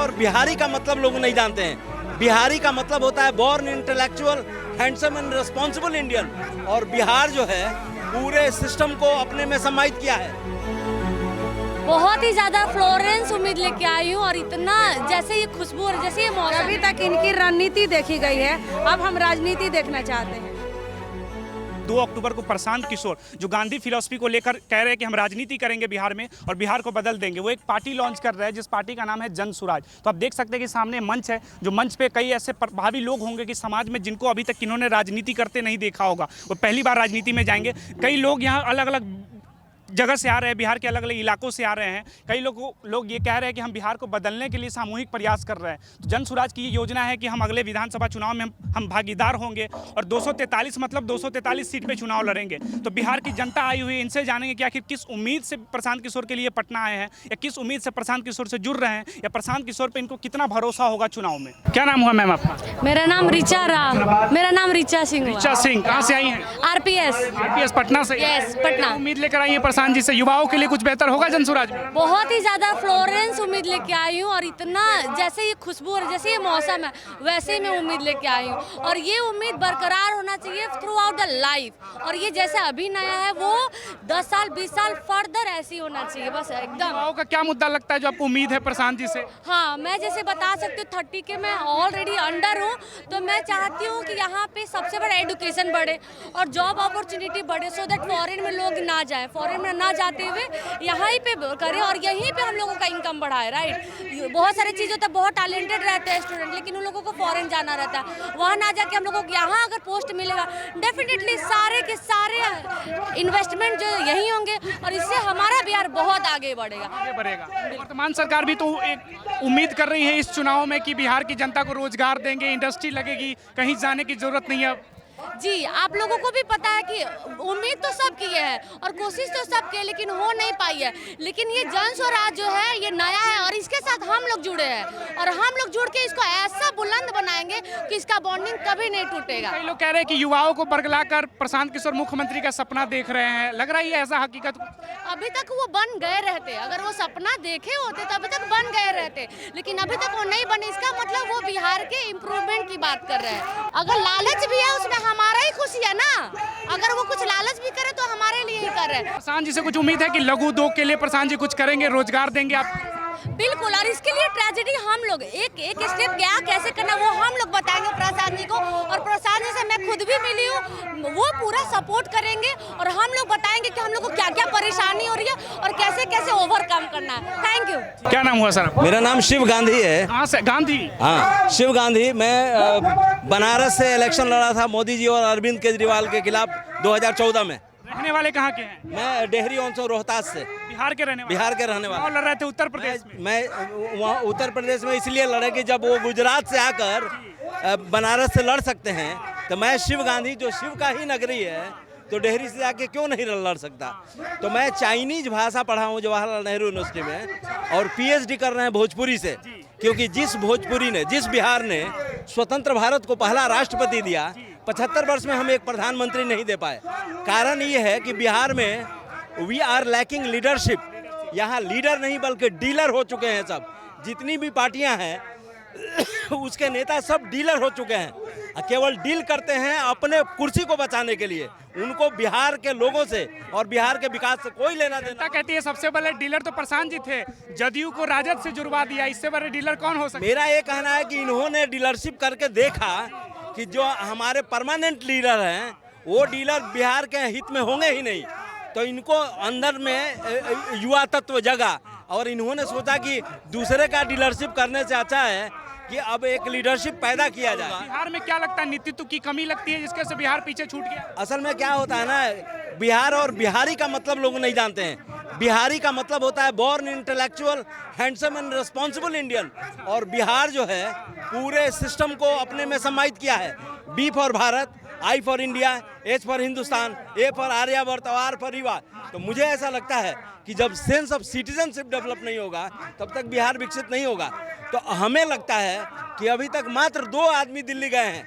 और बिहारी का मतलब लोग नहीं जानते हैं। बिहारी का मतलब होता है born intellectual handsome and responsible Indian, और बिहार जो है पूरे सिस्टम को अपने में समाहित किया है। बहुत ही ज्यादा फ्लोरेंस उम्मीद लेके आई हूँ, और इतना जैसे ये खुशबू और जैसे ये मौसम। अभी तक इनकी रणनीति देखी गई है, अब हम राजनीति देखना चाहते हैं। 2 अक्टूबर को प्रशांत किशोर जो गांधी फिलॉसफी को लेकर कह रहे हैं कि हम राजनीति करेंगे बिहार में और बिहार को बदल देंगे, वो एक पार्टी लॉन्च कर रहे हैं जिस पार्टी का नाम है जन सुराज। तो आप देख सकते हैं कि सामने मंच है, जो मंच पे कई ऐसे प्रभावी लोग होंगे कि समाज में जिनको अभी तक इन्होंने राजनीति करते नहीं देखा होगा, वो पहली बार राजनीति में जाएंगे। कई लोग यहाँ अलग अलग जगह से आ रहे हैं, बिहार के अलग अलग इलाकों से आ रहे हैं। कई लोग ये कह रहे हैं कि हम बिहार को बदलने के लिए सामूहिक प्रयास कर रहे हैं। तो जन सुराज की ये योजना है कि हम अगले विधानसभा चुनाव में हम भागीदार होंगे और 243 मतलब 243 सीट पे चुनाव लड़ेंगे। तो बिहार की जनता आई हुई है, इनसे जानेंगे कि आखिर किस उम्मीद से प्रशांत किशोर के लिए पटना आए हैं, या किस उम्मीद से प्रशांत किशोर से जुड़ रहे हैं, या प्रशांत किशोर पर इनको कितना भरोसा होगा चुनाव में। क्या नाम हुआ मैम आपका? मेरा नाम रिचा सिंह। रिचा सिंह कहाँ से आई हैं? आरपीएस पटना से। यस, पटना। उम्मीद लेकर आई है प्रशांत जी से युवाओं के लिए कुछ बेहतर होगा जन सुराज में? बहुत ही ज्यादा फ्लोरेंस उम्मीद लेके आई हूँ, और इतना जैसे ये खुशबू और जैसे ये मौसम है वैसे ही मैं उम्मीद लेके आई हूँ, और ये उम्मीद बरकरार होना चाहिए थ्रू आउट द लाइफ। और ये जैसे अभी नया है वो 10 साल 20 साल फर्दर ऐसी होना चाहिए, बस एकदम। युवाओं का क्या मुद्दा लगता है जो आपको उम्मीद है प्रशांत जी से? हाँ, मैं जैसे बता सकती हूँ 30 के मैं ऑलरेडी अंडर हूँ, तो मैं चाहती हूँ कि यहाँ पे सबसे बड़ा एजुकेशन बढ़े और जॉब अपॉर्चुनिटी बढ़े, सो दैट फॉरेन में लोग ना जाए, फॉरेन में ना जाते हुए यहाँ ही पे करें और यहीं पे हम लोगों का इनकम बढ़ाए। राइट, बहुत सारी चीज़ों तक बहुत टैलेंटेड रहते हैं स्टूडेंट, लेकिन उन लोगों को फॉरेन जाना रहता है। वहाँ ना जाके हम लोगों को यहाँ अगर पोस्ट मिलेगा, डेफिनेटली सारे के सारे इन्वेस्टमेंट जो यहीं होंगे, और इससे हमारा बिहार बहुत आगे बढ़ेगा। वर्तमान सरकार भी तो एक उम्मीद कर रही है इस चुनाव में कि बिहार की जनता को रोजगार देंगे, इंडस्ट्री लगेगी, कहीं जाने की जरूरत नहीं है। जी, आप लोगों को भी पता है कि उम्मीद तो सब की है और कोशिश तो सब की है, लेकिन हो नहीं पाई है। लेकिन ये जन स्वराज जो है ये नया है, और इसके साथ हम लोग जुड़े हैं, और हम लोग जुड़ के इसको ऐसा बुलंद बनाएंगे कि इसका बॉन्डिंग कभी नहीं टूटेगा। कई लोग कह रहे हैं कि युवाओं को बरगलाकर प्रशांत किशोर मुख्यमंत्री का सपना देख रहे हैं, लग रहा है ये ऐसा हकीकत? अभी तक वो बन गए रहते, अगर वो सपना देखे होते तो अभी तक बन गए रहते, लेकिन अभी तक वो नहीं बने। इसका मतलब वो बिहार के इम्प्रूवमेंट की बात कर रहे हैं। अगर लालच भी है उसमें हमारा ही खुशी है ना, अगर वो कुछ लालच भी करे तो हमारे लिए ही कर रहे हैं। प्रशांत जी से कुछ उम्मीद है कि लघु उद्योग के लिए प्रशांत जी कुछ करेंगे, रोजगार देंगे आप? बिल्कुल, और इसके लिए ट्रेजेडी हम लोग एक एक स्टेप क्या कैसे करना वो हम लोग बताएंगे प्रशांत जी को, और प्रशांत जी से मैं खुद भी मिली हूँ, वो पूरा सपोर्ट करेंगे और हम लोग बताएंगे कि हम लोग को क्या क्या परेशानी हो रही है और कैसे कैसे ओवरकम करना है। Thank you. क्या नाम हुआ सर? मेरा नाम शिव गांधी है। कहाँ से? गांधी? हाँ, शिव गांधी। मैं बनारस से इलेक्शन लड़ा था मोदी जी और अरविंद केजरीवाल के खिलाफ 2014 में। रहने वाले कहाँ के हैं? मैं डेहरी ऑन रोहतास से, बिहार के रहने वाले? बिहार के रहने वाला। लड़ रहे थे उत्तर प्रदेश में? मैं वहाँ उत्तर प्रदेश में इसलिए लड़े कि जब वो गुजरात से आकर बनारस से लड़ सकते हैं, तो मैं शिव गांधी जो शिव का ही नगरी है, तो डेहरी से आके क्यों नहीं लड़ सकता। तो मैं चाइनीज भाषा पढ़ा हूँ जवाहरलाल नेहरू यूनिवर्सिटी में, और पीएचडी कर रहे हैं भोजपुरी से, क्योंकि जिस भोजपुरी ने, जिस बिहार ने स्वतंत्र भारत को पहला राष्ट्रपति दिया, 75 वर्ष में हम एक प्रधानमंत्री नहीं दे पाए। कारण ये है कि बिहार में वी आर लैकिंग लीडरशिप। यहाँ लीडर नहीं बल्कि डीलर हो चुके हैं सब। जितनी भी पार्टियां हैं उसके नेता सब डीलर हो चुके हैं, केवल डील करते हैं अपने कुर्सी को बचाने के लिए। उनको बिहार के लोगों से और बिहार के विकास से कोई लेना देना। कहती है सबसे बड़े डीलर तो प्रशांत जी थे, जदयू को राजद से जुड़वा दिया, इससे बड़े डीलर कौन हो सकता? मेरा ये कहना है कि इन्होंने डीलरशिप करके देखा कि जो हमारे परमानेंट लीडर हैं वो डीलर बिहार के हित में होंगे ही नहीं, तो इनको अंदर में युवा तत्व जगा, और इन्होंने सोचा कि दूसरे का डीलरशिप करने से अच्छा है कि अब एक लीडरशिप पैदा किया जाए। बिहार में क्या लगता है नेतृत्व की कमी लगती है जिसके से बिहार पीछे छूट गया? असल में क्या होता है ना, बिहार और बिहारी का मतलब लोग नहीं जानते हैं। बिहारी का मतलब होता है born intellectual handsome and responsible Indian, और बिहार जो है पूरे सिस्टम को अपने में समाहित किया है। B for Bharat, I for India, H for Hindustan, A for Aryavarta, R for युवा। तो मुझे ऐसा लगता है कि जब सेंस ऑफ सिटीजनशिप डेवलप नहीं होगा तब तक बिहार विकसित नहीं होगा। तो हमें लगता है कि अभी तक मात्र 2 आदमी दिल्ली गए हैं।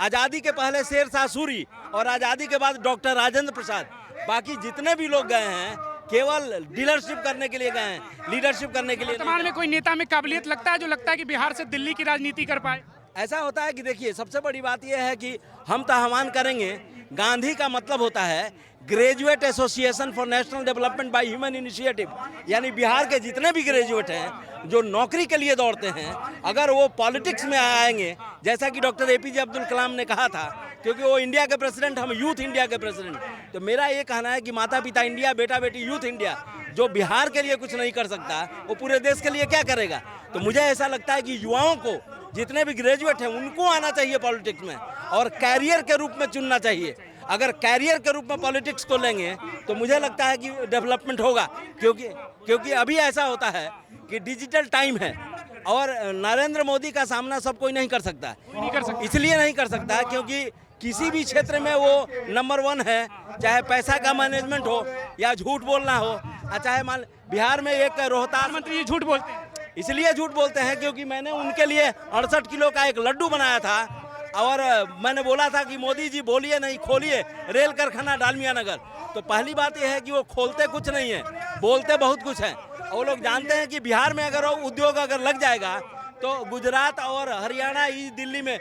आज़ादी के पहले शेरशाह सूरी और आज़ादी के बाद डॉक्टर राजेंद्र प्रसाद। बाकी जितने भी लोग गए हैं केवल डीलरशिप करने के लिए गए हैं, लीडरशिप करने के लिए नहीं। वर्तमान में कोई नेता में काबिलियत लगता है जो लगता है कि बिहार से दिल्ली की राजनीति कर पाए? ऐसा होता है कि देखिए, सबसे बड़ी बात यह है कि हम तो आह्वान करेंगे, गांधी का मतलब होता है graduate association for national development by human initiative, यानी बिहार के जितने भी ग्रेजुएट हैं जो नौकरी के लिए दौड़ते हैं, अगर वो पॉलिटिक्स में आएंगे, जैसा कि डॉक्टर एपीजे अब्दुल कलाम ने कहा था, क्योंकि वो इंडिया के प्रेसिडेंट, हम यूथ इंडिया के प्रेसिडेंट, तो मेरा ये कहना है कि माता पिता इंडिया, बेटा बेटी यूथ इंडिया, जो बिहार के लिए कुछ नहीं कर सकता वो पूरे देश के लिए क्या करेगा। तो मुझे ऐसा लगता है कि युवाओं को, जितने भी ग्रेजुएट हैं, उनको आना चाहिए पॉलिटिक्स में और कैरियर के रूप में चुनना चाहिए। अगर कैरियर के रूप में पॉलिटिक्स को लेंगे तो मुझे लगता है कि डेवलपमेंट होगा, क्योंकि अभी ऐसा होता है कि डिजिटल टाइम है और नरेंद्र मोदी का सामना सब कोई नहीं कर सकता। इसलिए नहीं कर सकता क्योंकि किसी भी क्षेत्र में वो नंबर 1 है, चाहे पैसा का मैनेजमेंट हो या झूठ बोलना हो, चाहे मान बिहार में एक रोहतास मंत्री झूठ बोलते हैं। इसलिए झूठ बोलते हैं क्योंकि मैंने उनके लिए 68 किलो का एक लड्डू बनाया था और मैंने बोला था कि मोदी जी बोलिए नहीं, खोलिए रेल कारखाना डालमिया नगर। तो पहली बात यह है कि वो खोलते कुछ नहीं है, बोलते बहुत कुछ है। वो लोग जानते हैं कि बिहार में अगर उद्योग अगर लग जाएगा तो गुजरात और हरियाणा, दिल्ली में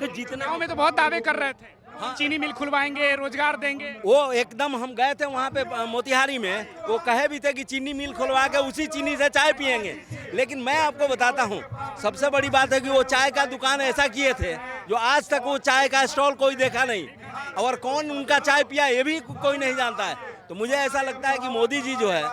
जितना में तो बहुत दावे कर रहे थे, चीनी मिल खुलवाएंगे, रोजगार देंगे। वो एकदम, हम गए थे वहाँ पे मोतिहारी में, वो कहे भी थे कि चीनी मिल खुलवा के उसी चीनी से चाय पियेंगे। लेकिन मैं आपको बताता हूँ, सबसे बड़ी बात है कि वो चाय का दुकान ऐसा किए थे जो आज तक वो चाय का स्टॉल कोई देखा नहीं, और कौन उनका चाय पिया ये भी कोई नहीं जानता है। तो मुझे ऐसा लगता है कि मोदी जी जो है,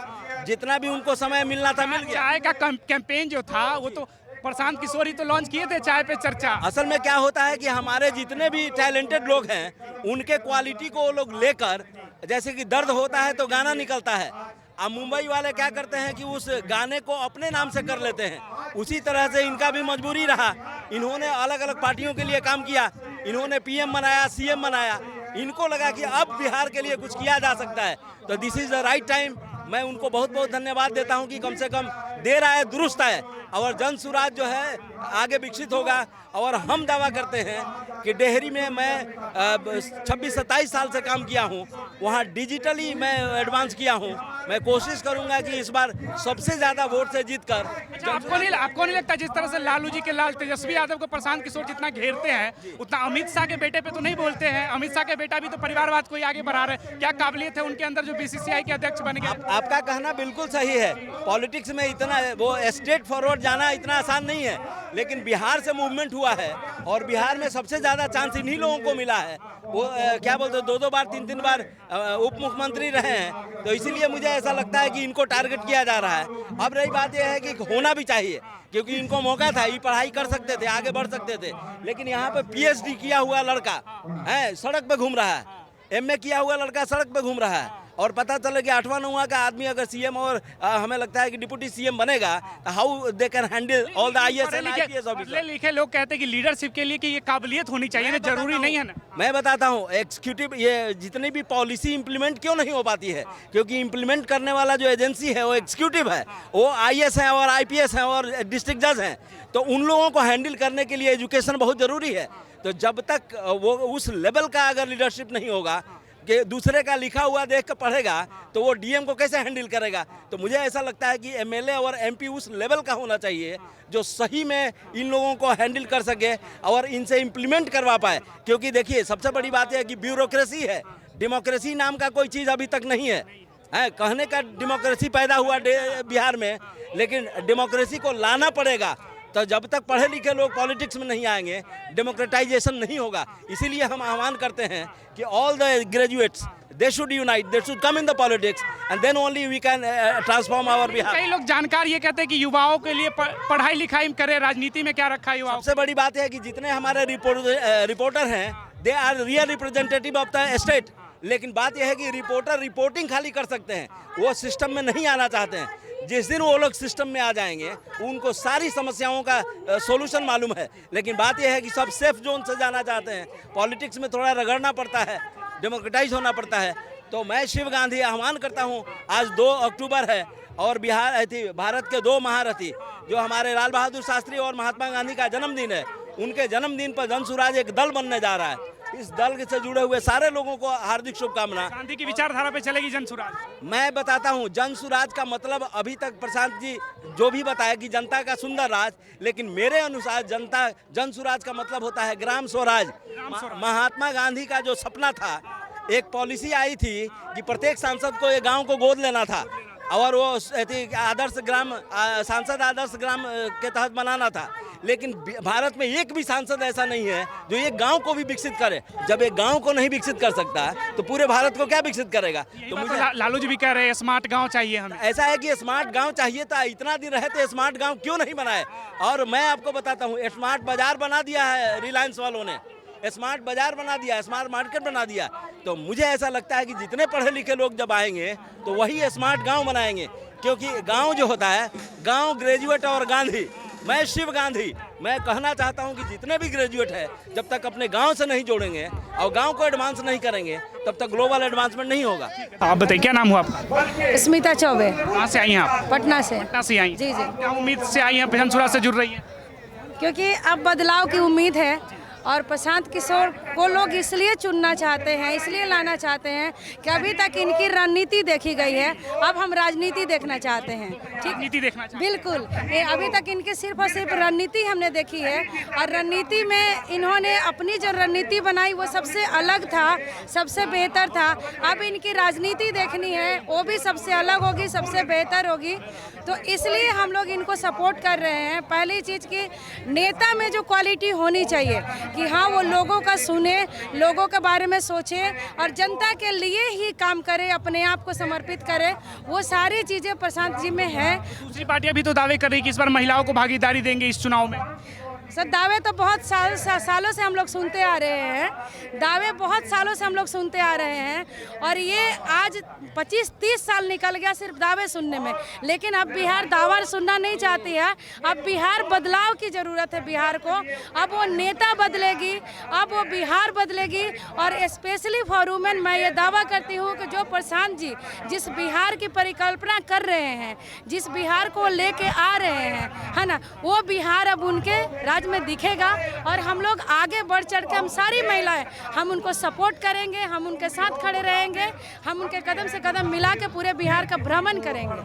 जितना भी उनको समय मिलना था मिल गया। चाय का कैंपेन जो था वो तो प्रशांत किशोर ही तो लॉन्च किए थे, चाय पे चर्चा। असल में क्या होता है कि हमारे जितने भी टैलेंटेड लोग हैं उनके क्वालिटी को वो लोग लेकर, जैसे कि दर्द होता है तो गाना निकलता है, अब मुंबई वाले क्या करते हैं कि उस गाने को अपने नाम से कर लेते हैं। उसी तरह से इनका भी मजबूरी रहा, इन्होंने अलग अलग पार्टियों के लिए काम किया, इन्होंने पीएम बनाया, सीएम बनाया, इनको लगा कि अब बिहार के लिए कुछ किया जा सकता है। तो this is the right time. मैं उनको बहुत बहुत धन्यवाद देता हूं कि कम से कम देर आए दुरुस्त आए, और जन सुराज जो है आगे विकसित होगा। और हम दावा करते हैं कि डेहरी में मैं 26-27 साल से काम किया हूं, वहां डिजिटली मैं एडवांस किया हूं। मैं कोशिश करूंगा कि इस बार सबसे ज़्यादा वोट से जीतकर। आपको नहीं लगता जिस तरह से लालू जी के लाल तेजस्वी यादव को प्रशांत किशोर जितना घेरते हैं, उतना अमित शाह के बेटे पे तो नहीं बोलते हैं? अमित शाह के बेटा भी तो परिवारवाद को ही आगे बढ़ा रहे हैं। क्या काबिलियत है उनके अंदर जो बीसीसीआई के अध्यक्ष बन गए? आपका कहना बिल्कुल सही है। पॉलिटिक्स में इतना वो स्ट्रेट फॉरवर्ड जाना इतना आसान नहीं है, लेकिन बिहार से मूवमेंट हुआ है और बिहार में सबसे ज़्यादा चांस इन्हीं लोगों को मिला है। वो क्या बोलते हैं, 2-2 बार 3-3 बार उप मुख्यमंत्री रहे हैं, तो इसीलिए मुझे ऐसा लगता है कि इनको टारगेट किया जा रहा है। अब रही बात यह है कि होना भी चाहिए, क्योंकि इनको मौका था, ये पढ़ाई कर सकते थे, आगे बढ़ सकते थे। लेकिन यहाँ पे पीएचडी किया हुआ लड़का है सड़क पे घूम रहा है, एमए किया हुआ लड़का सड़क पे घूम रहा है, और पता चले कि 8वां-9वां का आदमी अगर सीएम और हमें लगता है कि डिप्टी सीएम बनेगा, तो how they can handle all the IAS and IPS officer. लिखे लोग कहते हैं कि लीडरशिप के लिए कि ये काबिलियत होनी चाहिए, जरूरी नहीं है ना। मैं बताता हूँ, एग्जीक्यूटिव ये जितनी भी पॉलिसी इंप्लीमेंट क्यों नहीं हो पाती है, क्योंकि इंप्लीमेंट करने वाला जो एजेंसी है वो एग्जीक्यूटिव है, वो आईएएस है और आईपीएस है और डिस्ट्रिक्ट जज हैं। तो उन लोगों को हैंडल करने के लिए एजुकेशन बहुत ज़रूरी है। तो जब तक वो उस लेवल का अगर लीडरशिप नहीं होगा कि दूसरे का लिखा हुआ देख कर पढ़ेगा, तो वो डीएम को कैसे हैंडल करेगा। तो मुझे ऐसा लगता है कि एमएलए और एमपी उस लेवल का होना चाहिए जो सही में इन लोगों को हैंडल कर सके और इनसे इम्प्लीमेंट करवा पाए। क्योंकि देखिए, सबसे बड़ी बात है कि ब्यूरोक्रेसी है, डेमोक्रेसी नाम का कोई चीज़ अभी तक नहीं है। कहने का डेमोक्रेसी पैदा हुआ बिहार में, लेकिन डेमोक्रेसी को लाना पड़ेगा। तो जब तक पढ़े लिखे लोग पॉलिटिक्स में नहीं आएंगे, डेमोक्रेटाइजेशन नहीं होगा। इसीलिए हम आह्वान करते हैं कि all the graduates they should unite, they should come in the politics and then only we can transform our Bihar. कई लोग जानकार ये कहते हैं कि युवाओं के लिए पढ़ाई लिखाई करें, राजनीति में क्या रखा है युवाओं? सबसे बड़ी बात है कि जितने हमारे रिपोर्टर हैं, they are real representative of the state. लेकिन बात यह है कि रिपोर्टर रिपोर्टिंग खाली कर सकते हैं, वो सिस्टम में नहीं आना चाहते हैं। जिस दिन वो लोग सिस्टम में आ जाएंगे, उनको सारी समस्याओं का सॉल्यूशन मालूम है। लेकिन बात यह है कि सब सेफ जोन से जाना चाहते हैं, पॉलिटिक्स में थोड़ा रगड़ना पड़ता है, डेमोक्रेटाइज होना पड़ता है। तो मैं शिव गांधी आह्वान करता हूँ, आज 2 अक्टूबर है और भारत के 2 महारथी जो हमारे लाल बहादुर शास्त्री और महात्मा गांधी का जन्मदिन है, उनके जन्मदिन पर जन सुराज एक दल बनने जा रहा है। इस दल से जुड़े हुए सारे लोगों को हार्दिक शुभकामना। गांधी की विचारधारा पे चलेगी जन सुराज। मैं बताता हूँ, जन सुराज का मतलब अभी तक प्रशांत जी जो भी बताया कि जनता का सुंदर राज, लेकिन मेरे अनुसार जन सुराज का मतलब होता है ग्राम स्वराज। महात्मा गांधी का जो सपना था, एक पॉलिसी आई थी कि प्रत्येक सांसद को एक गांव को गोद लेना था और वो आदर्श ग्राम सांसद आदर्श ग्राम के तहत बनाना था। लेकिन भारत में एक भी सांसद ऐसा नहीं है जो एक गांव को भी विकसित करे। जब एक गांव को नहीं विकसित कर सकता तो पूरे भारत को क्या विकसित करेगा? तो मुझे लालू जी भी कह रहे हैं स्मार्ट गांव चाहिए हमें। ऐसा है कि स्मार्ट गांव चाहिए था, इतना दिन रहे तो स्मार्ट गांव क्यों नहीं बनाए? और मैं आपको बताता हूँ, स्मार्ट बाजार बना दिया है रिलायंस वालों ने, स्मार्ट बाजार बना दिया, स्मार्ट मार्केट बना दिया। तो मुझे ऐसा लगता है कि जितने पढ़े लिखे लोग जब आएंगे तो वही स्मार्ट गांव बनाएंगे, क्योंकि गांव जो होता है, गांव ग्रेजुएट और गांधी। मैं शिव गांधी, मैं कहना चाहता हूं कि जितने भी ग्रेजुएट है, जब तक अपने गांव से नहीं जोड़ेंगे और गांव को एडवांस नहीं करेंगे, तब तक ग्लोबल एडवांसमेंट नहीं होगा। आप बताइए, क्या नाम हुआ आपका? स्मिता चौबे, कहाँ से आई हैं आप? पटना से। पटना से आई? जी जी। क्या उम्मीद से आई हैं, जन सुराज से जुड़ रही हैं? क्योंकि अब बदलाव की उम्मीद है और प्रशांत किशोर को लोग इसलिए चुनना चाहते हैं, इसलिए लाना चाहते हैं कि अभी तक इनकी रणनीति देखी गई है, अब हम राजनीति देखना चाहते हैं। ठीक, नीति देखना चाहिए। बिल्कुल। ये अभी तक इनकी सिर्फ और सिर्फ रणनीति हमने देखी है और रणनीति में इन्होंने अपनी जो रणनीति बनाई वो सबसे अलग था, सबसे बेहतर था। अब इनकी राजनीति देखनी है, वो भी सबसे अलग होगी, सबसे बेहतर होगी। तो इसलिए हम लोग इनको सपोर्ट कर रहे हैं। पहली चीज़ की नेता में जो क्वालिटी होनी चाहिए कि हाँ, वो लोगों का सुने, लोगों के बारे में सोचे और जनता के लिए ही काम करे, अपने आप को समर्पित करे, वो सारी चीज़ें प्रशांत जी में है। दूसरी पार्टियां भी तो दावे कर रही कि इस बार महिलाओं को भागीदारी देंगे इस चुनाव में। सर, दावे तो बहुत सालों से हम लोग सुनते आ रहे हैं, दावे बहुत सालों से हम लोग सुनते आ रहे हैं और ये आज 25-30 साल निकल गया सिर्फ दावे सुनने में। लेकिन अब बिहार दावा सुनना नहीं चाहती है, अब बिहार बदलाव की ज़रूरत है बिहार को। अब वो नेता बदलेगी, अब वो बिहार बदलेगी और स्पेशली फॉर वुमेन मैं ये दावा करती हूँ कि जो प्रशांत जी जिस बिहार की परिकल्पना कर रहे हैं, जिस बिहार को लेके आ रहे हैं, है ना, वो बिहार अब उनके में दिखेगा और हम लोग आगे बढ़ चढ़ के, हम सारी महिलाएं, हम उनको सपोर्ट करेंगे, हम उनके साथ खड़े रहेंगे, हम उनके कदम से कदम मिला के पूरे बिहार का भ्रमण करेंगे।